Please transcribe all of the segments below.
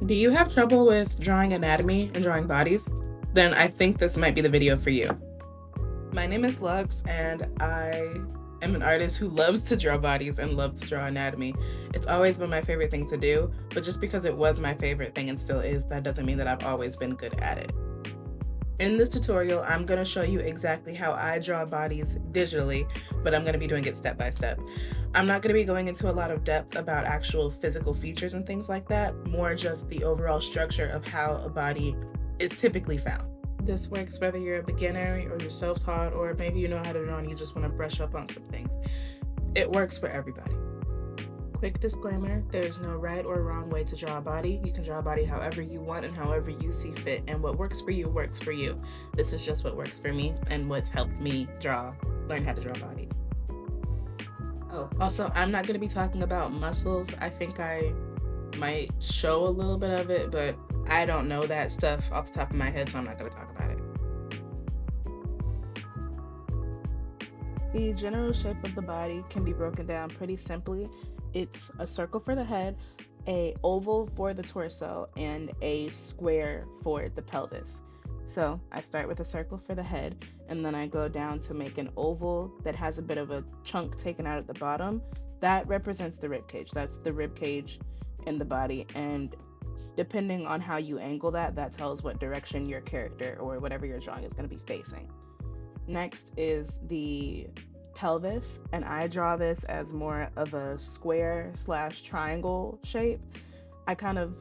Do you have trouble with drawing anatomy and drawing bodies? Then I think this might be the video for you. My name is Lux, and I am an artist who loves to draw bodies and loves to draw anatomy. It's always been my favorite thing to do, but just because it was my favorite thing and still is, that doesn't mean that I've always been good at it. In this tutorial, I'm going to show you exactly how I draw bodies digitally, but I'm going to be doing it step by step. I'm not going to be going into a lot of depth about actual physical features and things like that, more just the overall structure of how a body is typically found. This works whether you're a beginner or you're self-taught, or maybe you know how to draw and you just want to brush up on some things. It works for everybody. Quick disclaimer, there's no right or wrong way to draw a body. You can draw a body however you want and however you see fit, and what works for you works for you. This is just what works for me and what's helped me learn how to draw bodies. Oh, also, I'm not going to be talking about muscles. I think I might show a little bit of it, but I don't know that stuff off the top of my head, so I'm not going to talk about it. The general shape of the body can be broken down pretty simply. It's a circle for the head, a oval for the torso, and a square for the pelvis. So I start with a circle for the head, and then I go down to make an oval that has a bit of a chunk taken out at the bottom. That represents the rib cage. That's the rib cage in the body, and depending on how you angle that, that tells what direction your character or whatever you're drawing is going to be facing. Next is the pelvis, and I draw this as more of a square / triangle shape. I kind of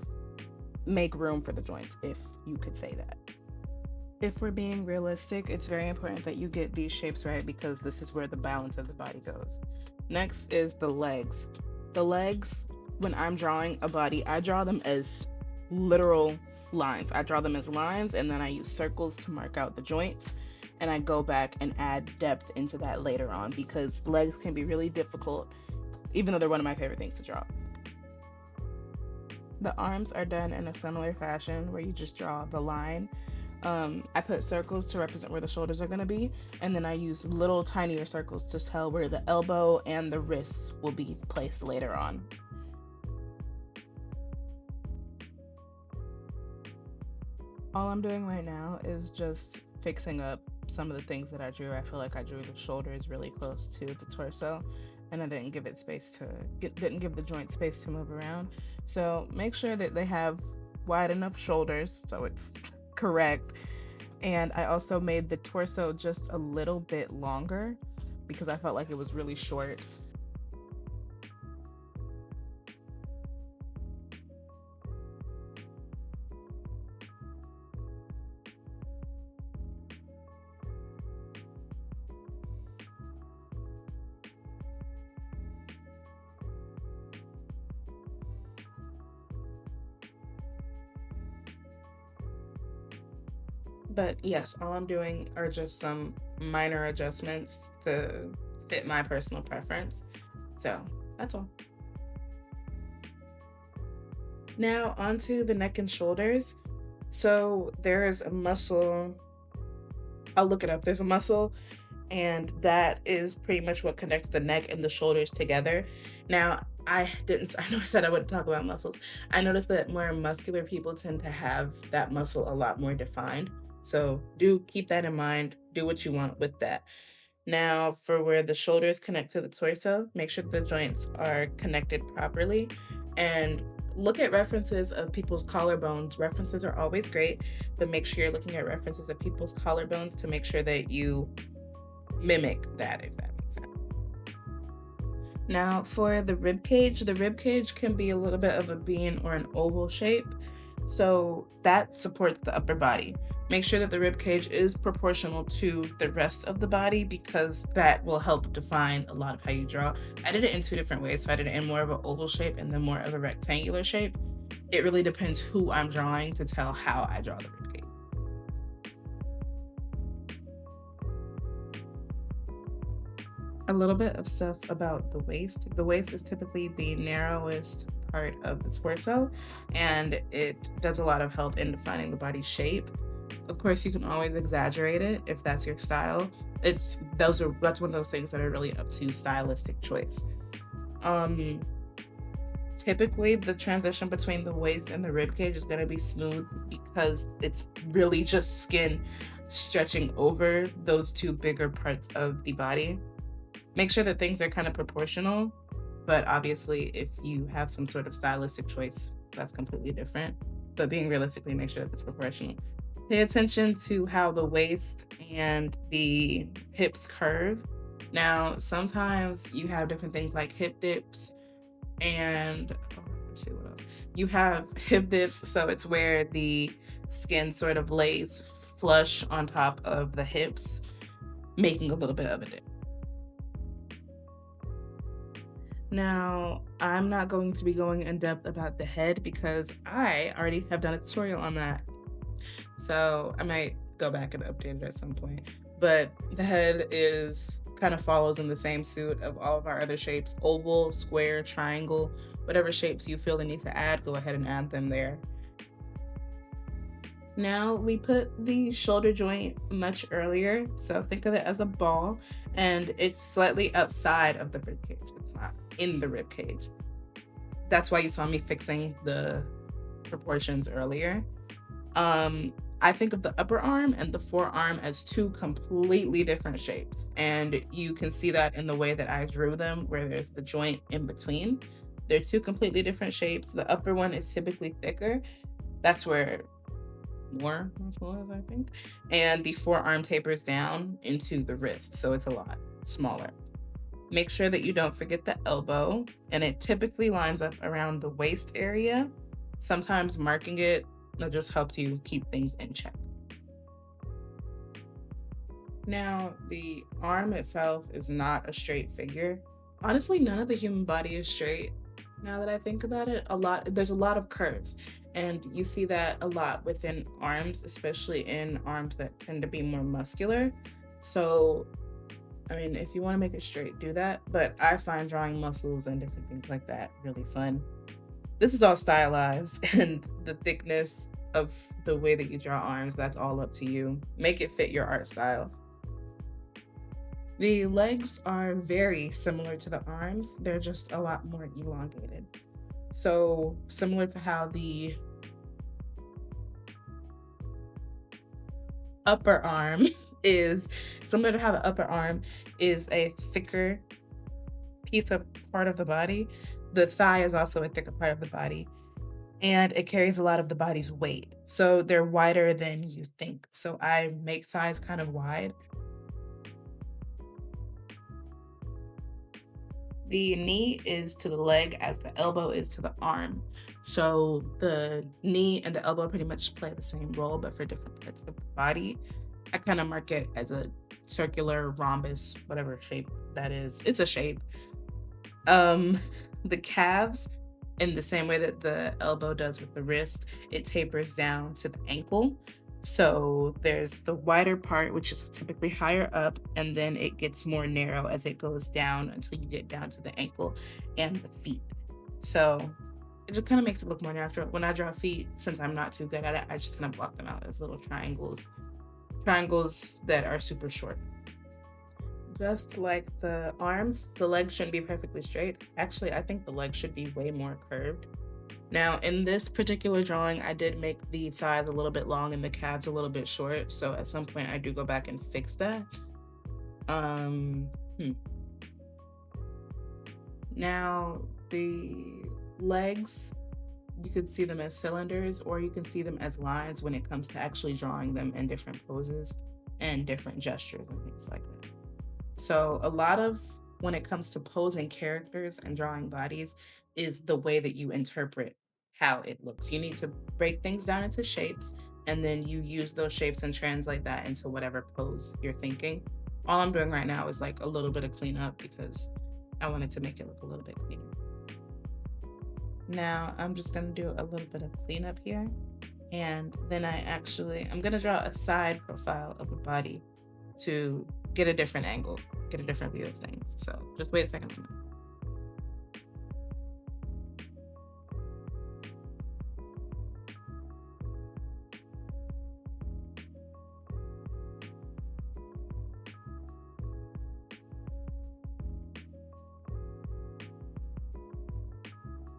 make room for the joints, if you could say that. If we're being realistic, it's very important that you get these shapes right because this is where the balance of the body goes. Next is the legs. The legs, when I'm drawing a body, I draw them as literal lines. I draw them as lines, and then I use circles to mark out the joints. And I go back and add depth into that later on because legs can be really difficult, even though they're one of my favorite things to draw. The arms are done in a similar fashion where you just draw the line. I put circles to represent where the shoulders are going to be, and then I use little tinier circles to tell where the elbow and the wrists will be placed later on. All I'm doing right now is just fixing up some of the things that I drew. I feel like I drew the shoulders really close to the torso, and I didn't give the joint space to move around. So make sure that they have wide enough shoulders so it's correct. And I also made the torso just a little bit longer because I felt like it was really short. But yes, all I'm doing are just some minor adjustments to fit my personal preference. So that's all. Now onto the neck and shoulders. So there's a muscle, I'll look it up. There's a muscle, and that is pretty much what connects the neck and the shoulders together. Now, I know I said I wouldn't talk about muscles. I noticed that more muscular people tend to have that muscle a lot more defined. So do keep that in mind. Do what you want with that. Now, for where the shoulders connect to the torso, make sure the joints are connected properly and look at references of people's collarbones. References are always great, but make sure you're looking at references of people's collarbones to make sure that you mimic that, if that makes sense. Now, for the rib cage can be a little bit of a bean or an oval shape, so that supports the upper body. Make sure that the rib cage is proportional to the rest of the body because that will help define a lot of how you draw. I did it in two different ways. So I did it in more of an oval shape and then more of a rectangular shape. It really depends who I'm drawing to tell how I draw the rib cage. A little bit of stuff about the waist. The waist is typically the narrowest part of the torso, and it does a lot of help in defining the body's shape. Of course, you can always exaggerate it if that's your style. That's one of those things that are really up to stylistic choice. Typically, the transition between the waist and the rib cage is going to be smooth because it's really just skin stretching over those two bigger parts of the body. Make sure that things are kind of proportional, but obviously, if you have some sort of stylistic choice, that's completely different. But being realistically, make sure that it's proportional. Pay attention to how the waist and the hips curve. Now, sometimes you have different things like hip dips and let's see what else. You have hip dips, so it's where the skin sort of lays flush on top of the hips, making a little bit of a dip. Now, I'm not going to be going in depth about the head because I already have done a tutorial on that. So I might go back and update it at some point. But the head is kind of follows in the same suit of all of our other shapes: oval, square, triangle, whatever shapes you feel the need to add, go ahead and add them there. Now we put the shoulder joint much earlier, so think of it as a ball, and it's slightly outside of the rib cage. It's not in the rib cage. That's why you saw me fixing the proportions earlier. I think of the upper arm and the forearm as two completely different shapes, and you can see that in the way that I drew them, where there's the joint in between. They're two completely different shapes. The upper one is typically thicker. That's where more muscle is, I think. And the forearm tapers down into the wrist, so it's a lot smaller. Make sure that you don't forget the elbow, and it typically lines up around the waist area. Sometimes marking it that just helps you keep things in check. Now, the arm itself is not a straight figure. Honestly, none of the human body is straight. Now that I think about it, there's a lot of curves, and you see that a lot within arms, especially in arms that tend to be more muscular. So, I mean, if you want to make it straight, do that, but I find drawing muscles and different things like that really fun. This is all stylized, and the thickness of the way that you draw arms, that's all up to you. Make it fit your art style. The legs are very similar to the arms, they're just a lot more elongated. So, similar to how the upper arm is similar to how the upper arm is a thicker piece of part of the body, the thigh is also a thicker part of the body, and it carries a lot of the body's weight. So they're wider than you think. So I make thighs kind of wide. The knee is to the leg as the elbow is to the arm. So the knee and the elbow pretty much play the same role, but for different parts of the body. I kind of mark it as a circular rhombus, whatever shape that is. It's a shape. Um, the calves, in the same way that the elbow does with the wrist, it tapers down to the ankle. So there's the wider part, which is typically higher up, and then it gets more narrow as it goes down until you get down to the ankle and the feet. So it just kind of makes it look more natural. When I draw feet, since I'm not too good at it, I just kind of block them out as little triangles that are super short. Just like the arms, the legs shouldn't be perfectly straight. Actually, I think the legs should be way more curved. Now, in this particular drawing, I did make the thighs a little bit long and the calves a little bit short. So at some point, I do go back and fix that. Um, hmm. Now, the legs, you could see them as cylinders or you can see them as lines when it comes to actually drawing them in different poses and different gestures and things like that. So a lot of when it comes to posing characters and drawing bodies is the way that you interpret how it looks. You need to break things down into shapes and then you use those shapes and translate that into whatever pose you're thinking. All I'm doing right now is like a little bit of cleanup because I wanted to make it look a little bit cleaner. Now I'm just gonna do a little bit of cleanup here. And then I'm gonna draw a side profile of a body to get a different angle, get a different view of things. So just wait a second.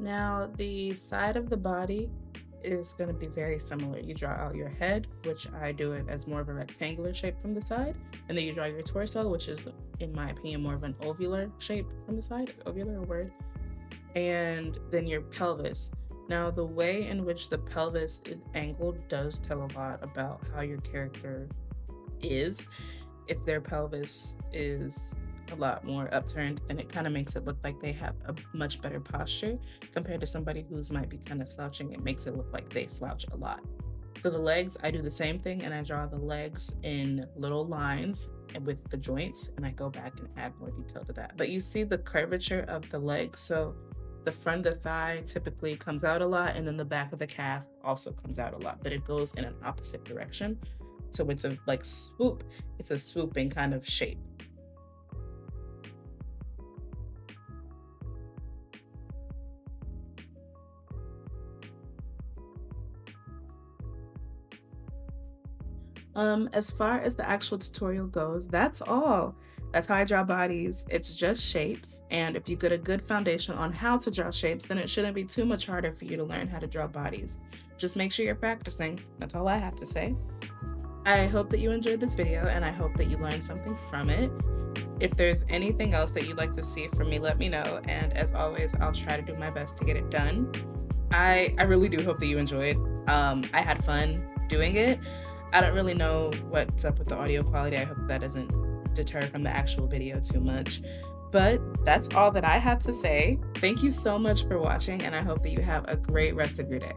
Now, the side of the body is going to be very similar. You draw out your head, which I do it as more of a rectangular shape from the side, and then you draw your torso, which is, in my opinion, more of an ovular shape from the side. Is ovular a word? And then your pelvis. Now, the way in which the pelvis is angled does tell a lot about how your character is. If their pelvis is a lot more upturned, then it kind of makes it look like they have a much better posture compared to somebody who's might be kind of slouching. It makes it look like they slouch a lot. So the legs, I do the same thing, and I draw the legs in little lines with the joints, and I go back and add more detail to that. But you see the curvature of the leg. So the front of the thigh typically comes out a lot, and then the back of the calf also comes out a lot, but it goes in an opposite direction. So it's a like swoop, it's a swooping kind of shape. As far as the actual tutorial goes, that's all. That's how I draw bodies. It's just shapes. And if you get a good foundation on how to draw shapes, then it shouldn't be too much harder for you to learn how to draw bodies. Just make sure you're practicing. That's all I have to say. I hope that you enjoyed this video and I hope that you learned something from it. If there's anything else that you'd like to see from me, let me know. And as always, I'll try to do my best to get it done. I really do hope that you enjoyed. I had fun doing it. I don't really know what's up with the audio quality. I hope that doesn't deter from the actual video too much. But that's all that I have to say. Thank you so much for watching, and I hope that you have a great rest of your day.